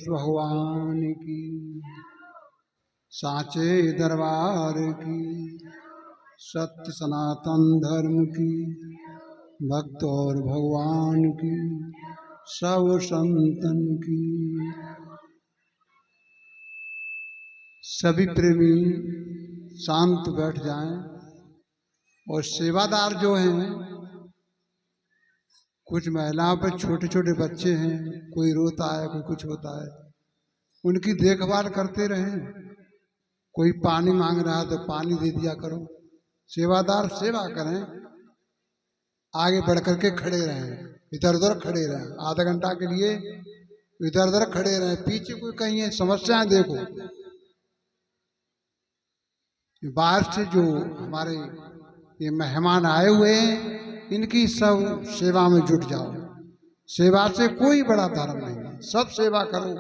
भगवान की, साचे दरबार की, सत्य सनातन धर्म की, भक्त और भगवान की, सब संतन की। सभी प्रेमी शांत बैठ जाएं। और सेवादार जो हैं, कुछ महिलाओं पर छोटे छोटे बच्चे हैं, कोई रोता है, कोई कुछ होता है, उनकी देखभाल करते रहें। कोई पानी मांग रहा है तो पानी दे दिया करो। सेवादार सेवा करें, आगे बढ़ करके खड़े रहें, इधर उधर खड़े रहें, आधा घंटा के लिए इधर उधर खड़े रहें। पीछे कोई कहीं है समस्याएं देखो। बाहर से जो हमारे ये मेहमान आए हुए हैं, इनकी सब सेवा में जुट जाओ। सेवा से कोई बड़ा धर्म नहीं है, सब सेवा करो।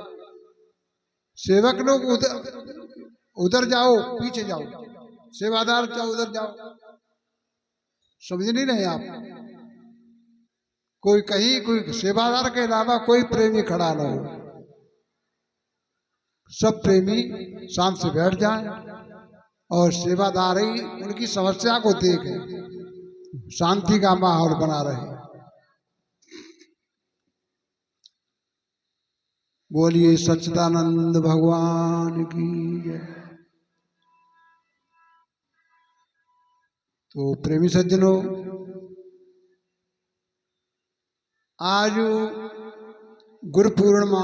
सेवक लोग उधर जाओ, पीछे जाओ, सेवादार जाओ उधर जाओ। समझ नहीं रहे आप? कोई कहीं कोई सेवादार के अलावा कोई प्रेमी खड़ा ना हो। सब प्रेमी शांत से बैठ जाएं और सेवादारी उनकी समस्या को देखें, शांति का माहौल बना रहे। बोलिए सच्चिदानंद भगवान की जय। तो प्रेमी सज्जनों, आज गुरु पूर्णिमा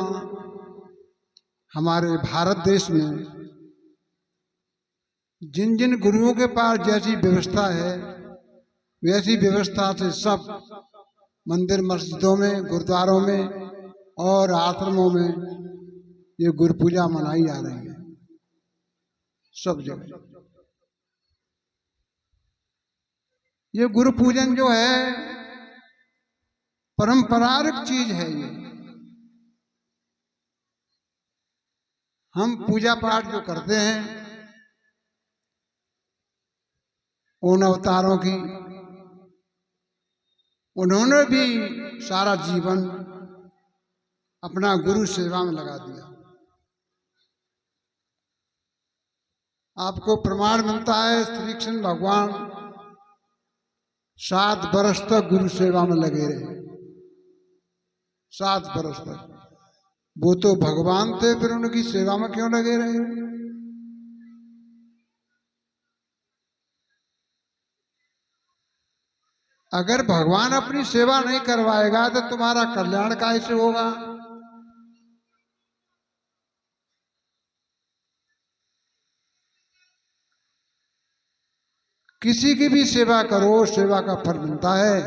हमारे भारत देश में जिन जिन गुरुओं के पास जैसी व्यवस्था है, वैसी व्यवस्था से सब मंदिर मस्जिदों में, गुरुद्वारों में और आश्रमों में ये गुरु पूजा मनाई जा रही है सब जगह। ये गुरु पूजन जो है परंपरागत चीज है। ये हम पूजा पाठ जो करते हैं उन अवतारों की, उन्होंने भी सारा जीवन अपना गुरु सेवा में लगा दिया। आपको प्रमाण मिलता है, श्री कृष्ण भगवान 7 वर्ष तक गुरु सेवा में लगे रहे। 7 वर्ष तक। वो तो भगवान थे, फिर उनकी सेवा में क्यों लगे रहे? अगर भगवान अपनी सेवा नहीं करवाएगा तो तुम्हारा कल्याण कैसे होगा? किसी की भी सेवा करो, सेवा का फल मिलता है,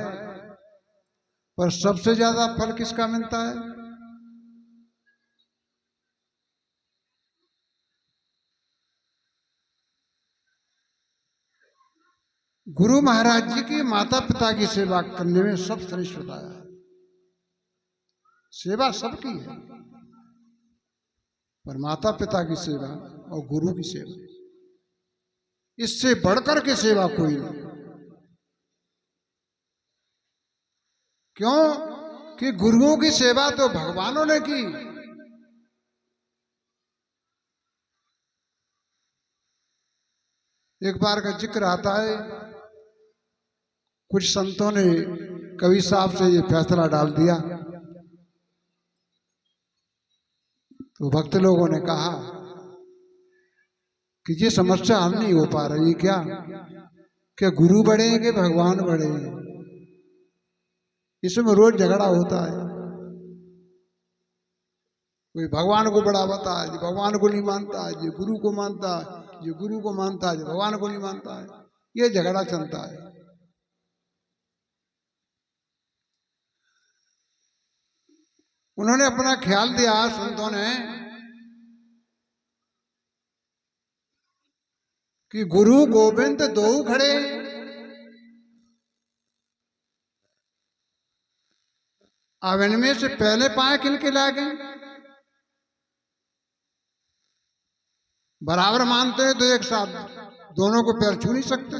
पर सबसे ज्यादा फल किसका मिलता है? गुरु महाराज जी की माता पिता की सेवा करने में सब श्रेष्ठ बताया है। सेवा सबकी है, पर माता पिता की सेवा और गुरु की सेवा, इससे बढ़कर के सेवा कोई नहीं। क्यों कि गुरुओं की सेवा तो भगवानों ने की। एक बार का जिक्र आता है, कुछ संतों ने कवि साहब से ये फैसला डाल दिया, तो भक्त लोगों ने कहा कि ये समस्या हल नहीं हो पा रही। क्या गुरु बड़े हैं कि भगवान बड़े हैं? इसमें रोज झगड़ा होता है। कोई भगवान को बड़ा बताता है, भगवान को नहीं मानता है, ये गुरु को मानता है, ये गुरु को मानता है, भगवान को नहीं मानता है। ये झगड़ा चलता है। उन्होंने अपना ख्याल दिया संतों ने कि गुरु गोविंद दो खड़े, अब इनमें से पहले पाए किनके लागे? बराबर मानते हैं तो एक साथ दोनों को पैर छू नहीं सकते,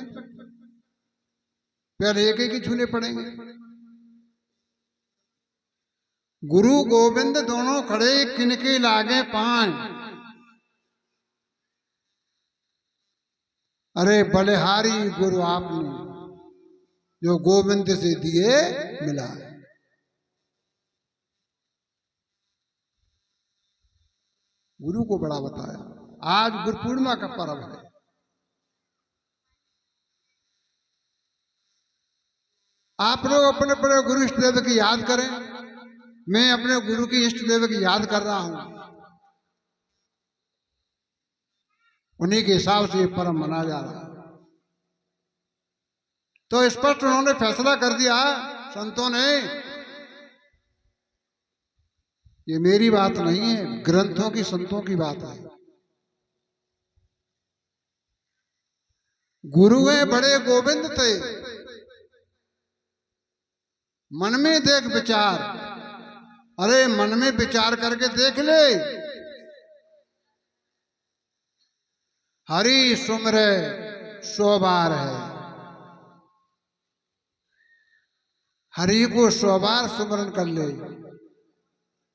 पैर एक ही छूने पड़ेंगे। गुरु गोविंद दोनों खड़े किनके लागे पांव। अरे बलिहारी गुरु आपने जो गोविंद से दिए मिला। गुरु को बड़ा बताया। आज गुरु पूर्णिमा का पर्व है। आप लोग अपने अपने गुरु इष्ट देव की याद करें। मैं अपने गुरु की इष्ट देव की याद कर रहा हूं। उन्हीं के हिसाब से ये पर्व मनाया जा रहा है। तो स्पष्ट उन्होंने फैसला कर दिया संतों ने, ये मेरी बात नहीं है, ग्रंथों की संतों की बात है। गुरुएं बड़े गोविंद थे, मन में देख विचार। अरे मन में विचार करके देख ले, हरि सुमरे 100 बार है। हरि को 100 बार सुमरन कर ले,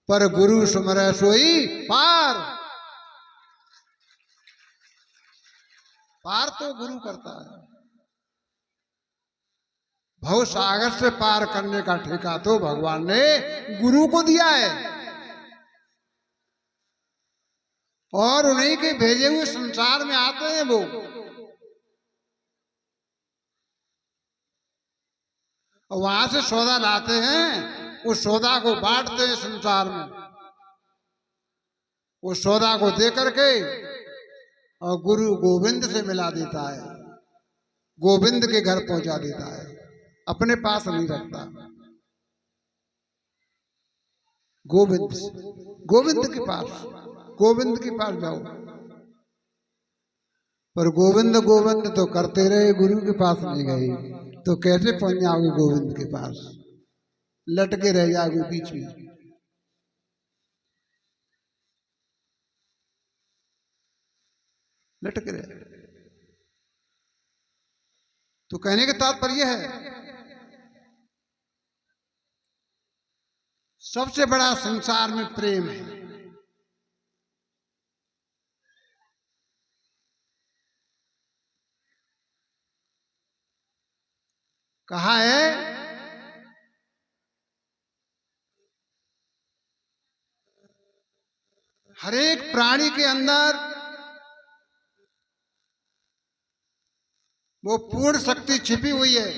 पर गुरु सुमरे सोई पार। पार तो गुरु करता है। भव सागर से पार करने का ठेका तो भगवान ने गुरु को दिया है, और उन्हीं के भेजे हुए संसार में आते हैं वो। वहां से सौदा लाते हैं, उस सौदा को बांटते हैं संसार में। उस सौदा को दे करके और गुरु गोविंद से मिला देता है, गोविंद के घर पहुंचा देता है, अपने पास नहीं रखता। गोविंद गोविंद के पास, गोविंद के पास जाओ। पर गोविंद गोविंद तो करते रहे, गुरु के पास नहीं गए तो कैसे पहुंच जाओगे गोविंद के पास? लटके रह जाओगे बीच में। लटके रहे। तो कहने का तात्पर्य है, सबसे बड़ा संसार में प्रेम है। कहा है हर एक प्राणी के अंदर वो पूर्ण शक्ति छिपी हुई है,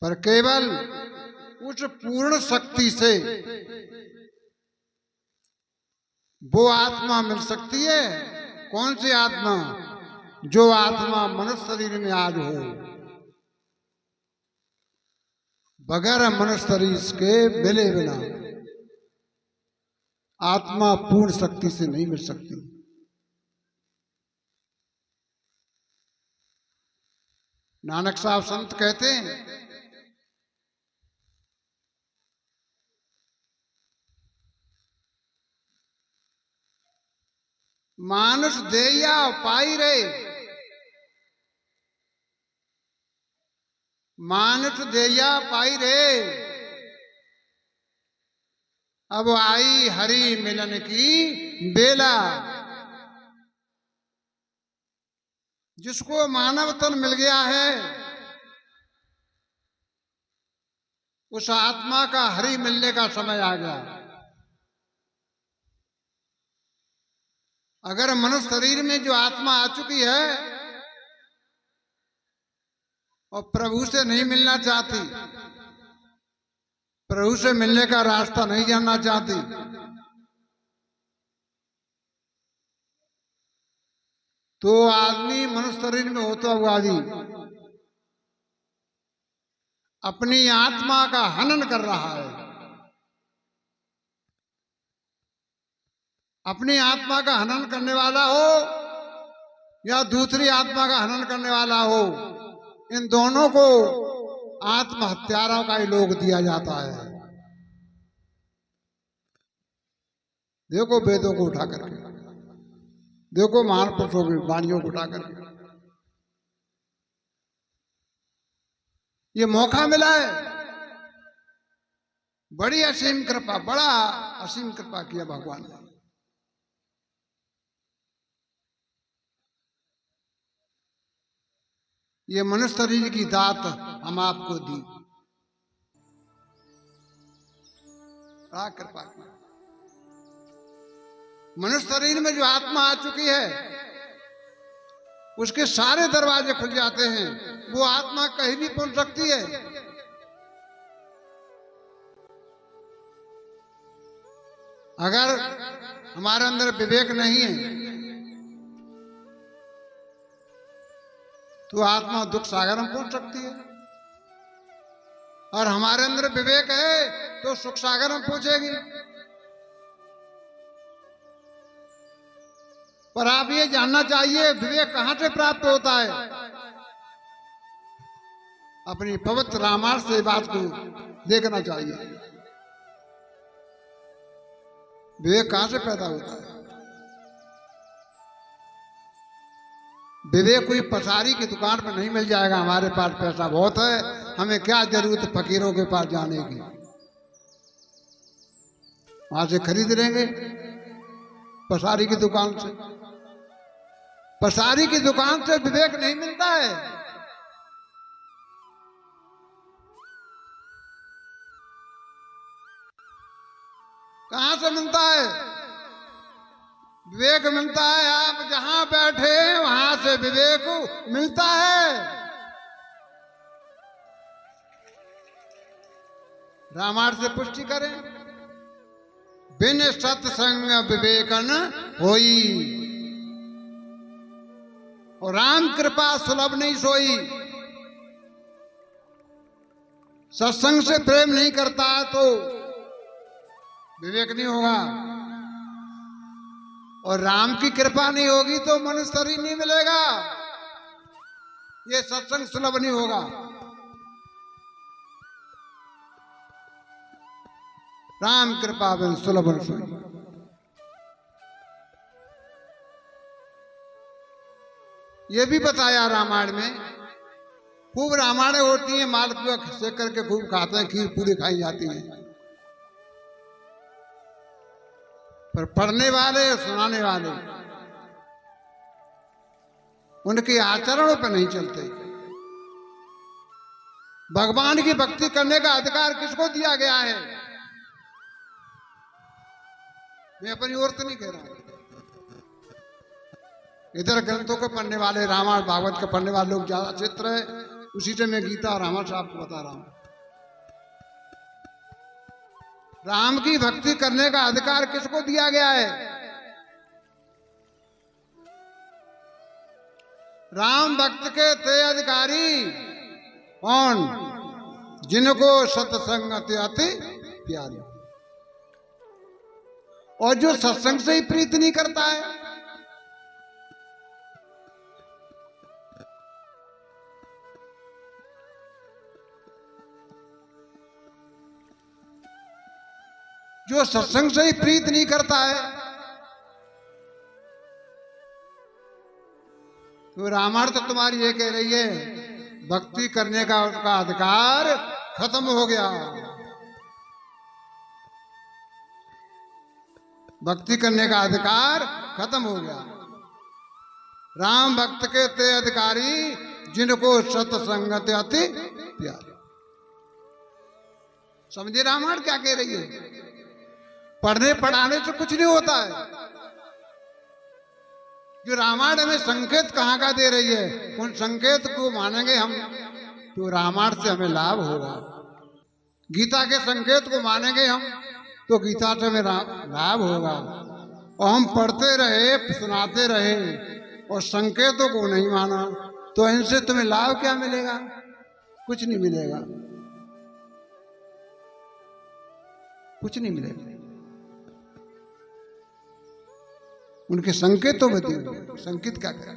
पर केवल उस पूर्ण शक्ति से वो आत्मा मिल सकती है। कौन सी आत्मा? जो आत्मा मनुष्य शरीर में आज हो। बगैर मनुष्य शरीर के मिले बिना आत्मा पूर्ण शक्ति से नहीं मिल सकती। नानक साहब संत कहते हैं, मानुष देया पाई रे, मानुष देया पाई रे, अब आई हरि मिलन की बेला। जिसको मानव तन मिल गया है, उस आत्मा का हरि मिलने का समय आ गया। अगर मनुष्य शरीर में जो आत्मा आ चुकी है और प्रभु से नहीं मिलना चाहती, प्रभु से मिलने का रास्ता नहीं जानना चाहती, तो आदमी मनुष्य शरीर में होता हुआ भी अपनी आत्मा का हनन कर रहा है। अपनी आत्मा का हनन करने वाला हो या दूसरी आत्मा का हनन करने वाला हो, इन दोनों को आत्महत्यारों का ही लोग दिया जाता है। देखो वेदों को उठा करके, देखो महान पुरुषों की वाणियों को उठा करके, ये मौका मिला है बड़ी असीम कृपा, बड़ा असीम कृपा किया भगवान ने। ये मनुष्य शरीर की दात हम आपको दी, बड़ा कृपा की। मनुष्य शरीर में जो आत्मा आ चुकी है उसके सारे दरवाजे खुल जाते हैं, वो आत्मा कहीं भी पहुंच सकती है। अगर हमारे अंदर विवेक नहीं है तो आत्मा दुख सागर में पहुंच सकती है, और हमारे अंदर विवेक है तो सुख सागर में पहुंचेगी। पर आप ये जानना चाहिए विवेक कहां से प्राप्त होता है। अपनी पवित्र रामायण से बात को देखना चाहिए, विवेक कहां से पैदा होता है। विवेक कोई पसारी की दुकान पर नहीं मिल जाएगा। हमारे पास पैसा बहुत है, हमें क्या जरूरत फकीरों के पास जाने की, वहां से खरीद लेंगे पसारी की दुकान से। पसारी की दुकान से विवेक नहीं मिलता है। कहां से मिलता है? विवेक मिलता है आप जहां बैठे वहां से विवेक मिलता है। रामायण से पुष्टि करें, बिन सत्संग विवेकन होई, और राम कृपा सुलभ नहीं सोई। सत्संग से प्रेम नहीं करता तो विवेक नहीं होगा, और राम की कृपा नहीं होगी तो मनुष्य शरीर नहीं मिलेगा, ये सत्संग सुलभ नहीं होगा। राम कृपा बिन सुलभ न सोई। ये भी बताया रामायण में, खूब रामायण होती है, मालपुआ खिस्से करके खूब खाते हैं, खीर पूरी खाई जाती है, पर पढ़ने वाले सुनाने वाले उनके आचरणों पर नहीं चलते। भगवान की भक्ति करने का अधिकार किसको दिया गया है? मैं अपनी ओर से नहीं कह रहा हूं, इधर ग्रंथों को पढ़ने वाले, रामायण भागवत के पढ़ने वाले लोग ज्यादा चित्र है, उसी से मैं गीता और रामायण साहब को बता रहा हूं। राम की भक्ति करने का अधिकार किसको दिया गया है? राम भक्त के ते अधिकारी कौन? जिनको सत्संगति अति प्यारी, और जो सत्संग से ही प्रीति नहीं करता है। जो सत्संग से ही प्रीत नहीं करता है तो रामायण तो तुम्हारी ये कह रही है भक्ति करने का उसका अधिकार खत्म हो गया। भक्ति करने का अधिकार खत्म हो गया। राम भक्त के ते अधिकारी जिनको सत्संगत अति प्यारी। समझे रामायण क्या कह रही है? पढ़ने पढ़ाने से कुछ नहीं होता है। जो रामायण हमें संकेत कहाँ का दे रही है, उन संकेत को मानेंगे हम तो रामायण से हमें लाभ होगा। गीता के संकेत को मानेंगे हम तो गीता से हमें लाभ होगा। और हम पढ़ते रहे, सुनाते रहे और संकेतों को नहीं माना तो इनसे तुम्हें लाभ क्या मिलेगा? कुछ नहीं मिलेगा, कुछ नहीं मिलेगा। उनके संकेतों में दिए, संकेत क्या करें?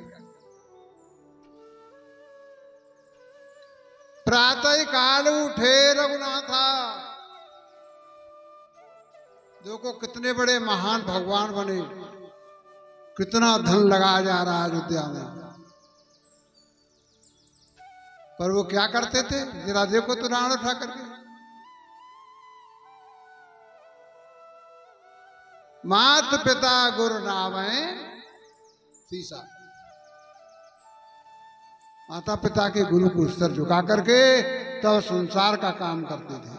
प्रातः काल उठे रघुनाथा, देखो कितने बड़े महान भगवान बने, कितना धन लगाया जा रहा है अयोध्या में, पर वो क्या करते थे जरा देखो तो रावण उठा करके। मात पिता गुरु नावै सीसा। माता पिता के गुरु को सिर झुका करके तब संसार का काम करते थे।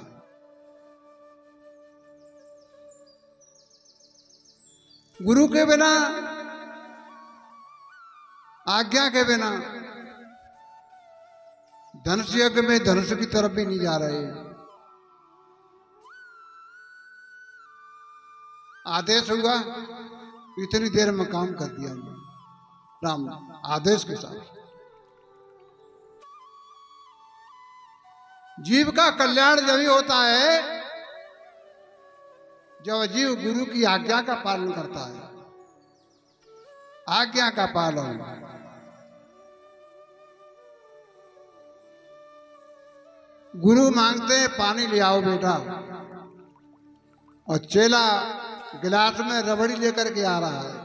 गुरु के बिना, आज्ञा के बिना धनुष यज्ञ में धनुष की तरफ भी नहीं जा रहे। आदेश हुआ, इतनी देर में काम कर दिया राम आदेश के साथ। जीव का कल्याण जब ही होता है जब जीव गुरु की आज्ञा का पालन करता है। आज्ञा का पालन। गुरु मांगते हैं पानी ले आओ बेटा, और चेला गिलास में रबड़ी लेकर के आ रहा है,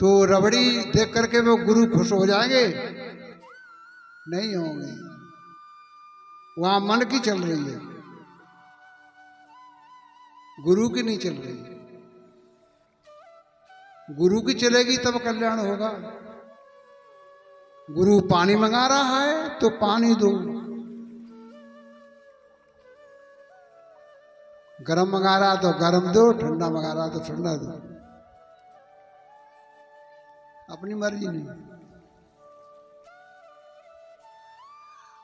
तो रबड़ी देख करके वो गुरु खुश हो जाएंगे? नहीं होंगे। वहां मन की चल रही है, गुरु की नहीं चल रही। गुरु की चलेगी तब कल्याण होगा। गुरु पानी मंगा रहा है तो पानी दो, गरम मंगा रहा तो गरम दो, ठंडा मंगा रहा तो ठंडा दो। अपनी मर्जी नहीं।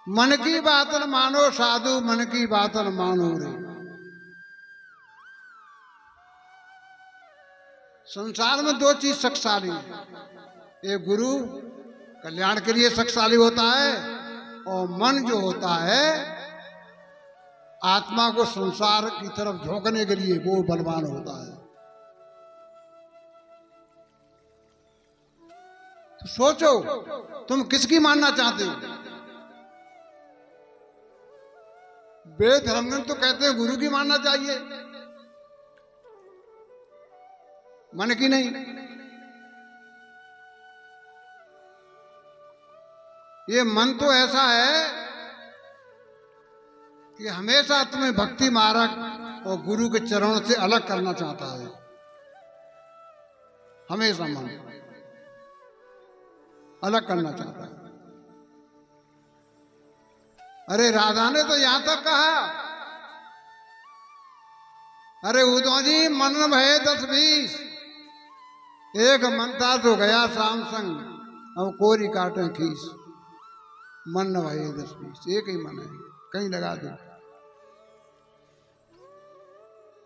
मन की बात न मानो साधु, मन की बात न मानो रे। संसार में दो चीज शक्तिशाली है, एक गुरु कल्याण के लिए शक्तिशाली होता है, और मन जो होता है आत्मा को संसार की तरफ झोंकने के लिए वो बलवान होता है। तो सोचो तुम किसकी मानना चाहते हो? वेद धर्मग्रंथ तो कहते हैं गुरु की मानना चाहिए, मन की नहीं। ये मन तो ऐसा है कि हमेशा तुम्हें भक्ति मार्ग और गुरु के चरणों से अलग करना चाहता है। हमेशा मन अलग करना चाहता है। अरे राधा ने तो यहां तक कहा, अरे उदो जी मन भय 10-20, एक मनता तो गया शाम संग, अब कोरी काटे खीस। मन न भय 10-20, एक ही मन है, कहीं लगा दो।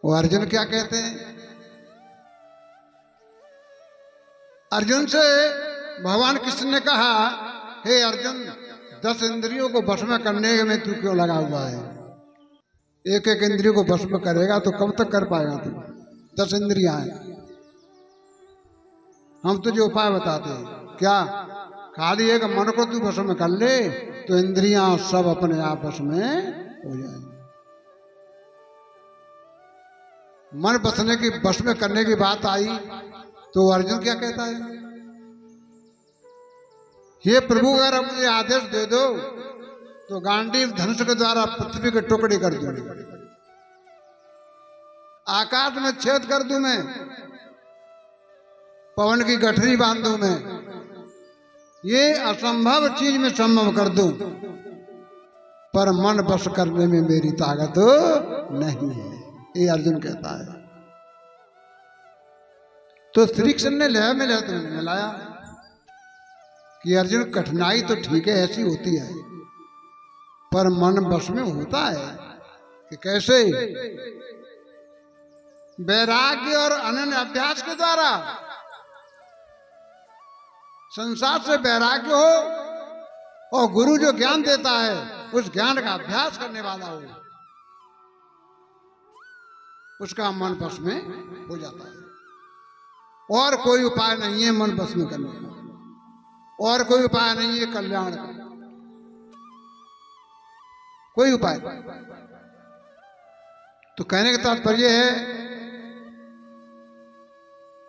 वो अर्जुन क्या कहते हैं? अर्जुन से भगवान कृष्ण ने कहा, हे अर्जुन 10 इंद्रियों को वश में करने में तू क्यों लगा हुआ है? एक एक इंद्रियों को वश में करेगा तो कब तक कर पाएगा तू? 10 इंद्रियां हैं। हम तुझे उपाय बताते हैं, क्या खाली एक मन को तू वश में कर ले तो इंद्रियां सब अपने आप वश में हो जाएंगी। मन बसने की वश में करने की बात आई तो अर्जुन क्या कहता है? हे प्रभु अगर आप मुझे आदेश दे दो तो गांडीव धनुष के द्वारा पृथ्वी के टुकड़े कर दूंगी, आकाश में छेद कर दूं मैं, पवन की गठरी बांध दूं मैं, ये असंभव चीज में संभव कर दूं, पर मन बस करने में मेरी ताकत नहीं है, ये अर्जुन कहता है। तो श्री कृष्ण ने लय में लय तो नहीं मिलाया कि अर्जुन कठिनाई तो ठीक है ऐसी होती है, पर मन बस में होता है कि कैसे? वैराग्य और अनन्य अभ्यास के द्वारा। संसार से वैराग्य हो और गुरु जो ज्ञान देता है उस ज्ञान का अभ्यास करने वाला हो, उसका मन बस में हो जाता है। और कोई उपाय नहीं है मन बस में करने का, और कोई उपाय नहीं है कल्याण का, कोई उपाय। तो कहने का तात्पर्य है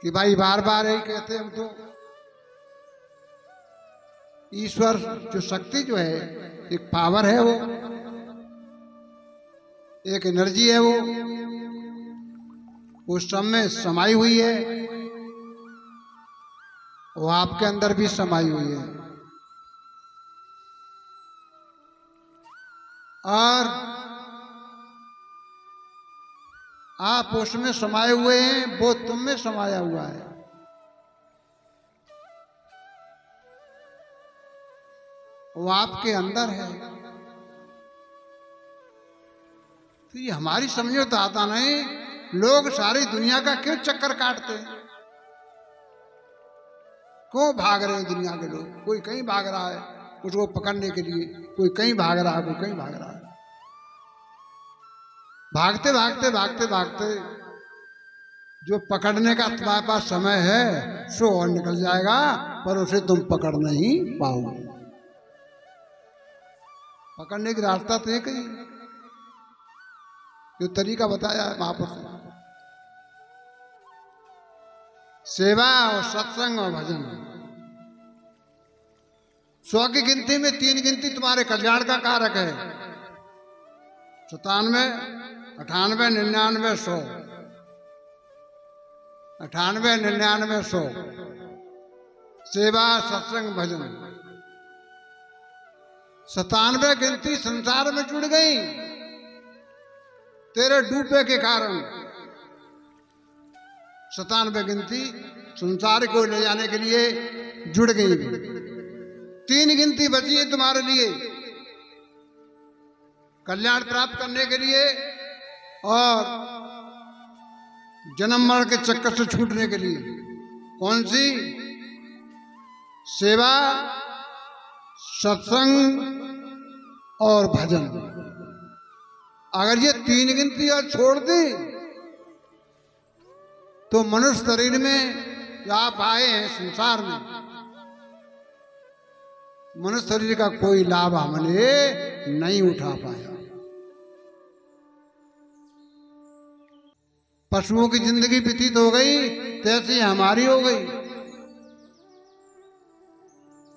कि भाई बार बार यही कहते हैं हम तो, ईश्वर जो शक्ति जो है एक पावर है, वो एक एनर्जी है, वो उस सब में समाई हुई है, वो आपके अंदर भी समाई हुई है। और आप उसमें समाये हुए हैं, वो तुम में समाया हुआ है। वो आपके अंदर है। तो ये हमारी समझ में तो आता नहीं, लोग सारी दुनिया का क्यों चक्कर काटते हैं, क्यों भाग रहे हैं दुनिया के लोग। कोई कहीं भाग रहा है उसको पकड़ने के लिए, कोई कहीं भाग रहा है, कोई कहीं भाग रहा है। भागते भागते भागते भागते जो पकड़ने का तुम्हारे पास समय है सो और निकल जाएगा, पर उसे तुम पकड़ नहीं पाओगे। पकड़ने की रास्ता तो एक ही जो तरीका बताया है महापुरुष ने, सेवा और सत्संग और भजन। 100 की गिनती में 3 गिनती तुम्हारे कल्याण का कारक है। 97, 98, 99, 100। 98, 99, 100 सेवा सत्संग भजन। 97 गिनती संसार में जुड़ गई तेरे डूबे के कारण। 97 गिनती संसार को ले जाने के लिए जुड़ गई। 3 गिनती बची है तुम्हारे लिए कल्याण प्राप्त करने के लिए और जन्म मरण के चक्कर से छूटने के लिए। कौन सी? सेवा, सत्संग और भजन। अगर ये 3 गिनती और छोड़ दी तो मनुष्य शरीर में जो आप आए हैं संसार में, मनुष्य शरीर का कोई लाभ हमने नहीं उठा पाया। पशुओं की जिंदगी व्यतीत हो गई तैसी हमारी हो गई।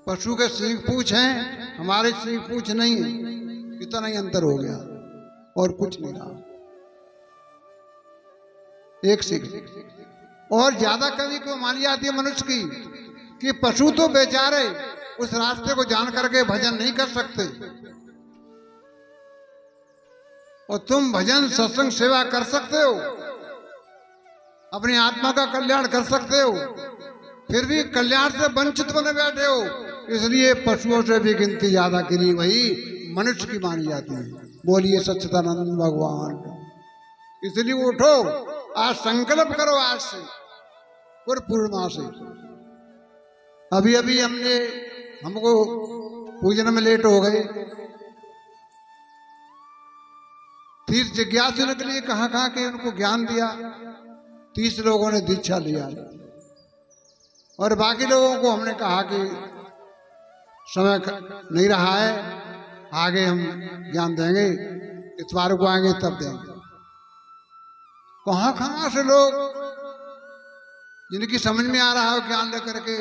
पशु के सींग पूछ हैं, हमारे सींग पूछ नहीं है। इतना ही अंतर हो गया और कुछ नहीं रहा। एक सीख और ज्यादा कमी क्यों मानी जाती है मनुष्य की कि पशु तो बेचारे उस रास्ते को जान करके भजन नहीं कर सकते, और तुम भजन सत्संग सेवा कर सकते हो, अपनी आत्मा का कल्याण कर सकते हो, फिर भी कल्याण से वंचित बने बैठे हो। इसलिए पशुओं से भी गिनती ज्यादा गिरी वही मनुष्य की मानी जाती है। बोलिए सच्चिदानंद भगवान। इसलिए उठो, आज संकल्प करो, आज से और पूर्णिमा से। अभी अभी हमको पूजन में लेट हो गए। तीर्थ जिज्ञासु के लिए कहाँ कहाँ के उनको ज्ञान दिया। 30 लोगों ने दीक्षा लिया और बाकी लोगों को हमने कहा कि समय नहीं रहा है, आगे हम ज्ञान देंगे, इतवार को आएंगे तब देंगे। कहाँ कहाँ से लोग जिनकी समझ में आ रहा है ज्ञान लेकर के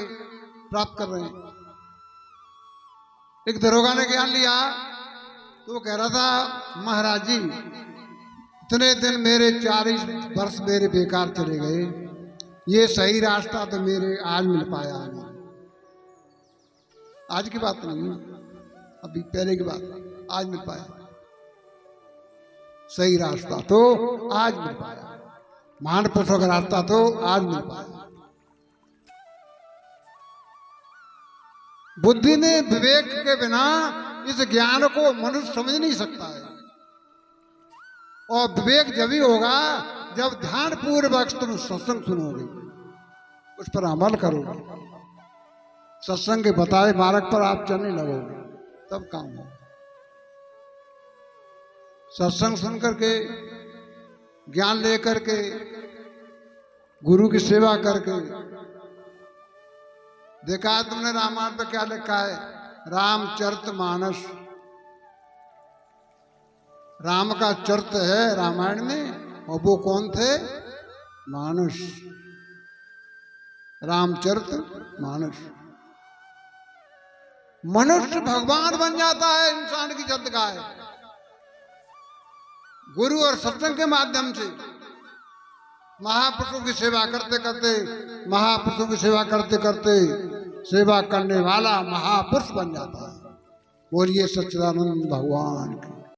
प्राप्त कर रहे हैं। एक दरोगा ने ज्ञान लिया तो वो कह रहा था, महाराज जी इतने दिन मेरे 40 वर्ष मेरे बेकार चले गए, ये सही रास्ता तो मेरे आज मिल पाया नहीं। आज की बात नहीं, अभी पहले की बात, आज मिल पाया सही रास्ता तो आज मिल पाया, महान पुरुषों का रास्ता तो आज मिल पाया। बुद्धि ने विवेक के बिना इस ज्ञान को मनुष्य समझ नहीं सकता है। और विवेक जब ही होगा जब ध्यान पूर्वक तुम सत्संग सुनोगे, उस पर अमल करोगे, सत्संग के बताए मार्ग पर आप चलने लगोगे, तब काम हो। सत्संग सुन करके, ज्ञान लेकर के, गुरु की सेवा करके। देखा है तुमने रामायण पे क्या लिखा है? रामचरितमानस, राम का चरित्र है रामायण में, और वो कौन थे? मानस, रामचरितमानस। मनुष्य भगवान बन जाता है इंसान की जद का है गुरु और सत्संग के माध्यम से। महापुरुषों की सेवा करते करते, महापुरुषों की सेवा करते करते सेवा करने वाला महापुरुष बन जाता है। बोलिए सच्चिदानंद भगवान की।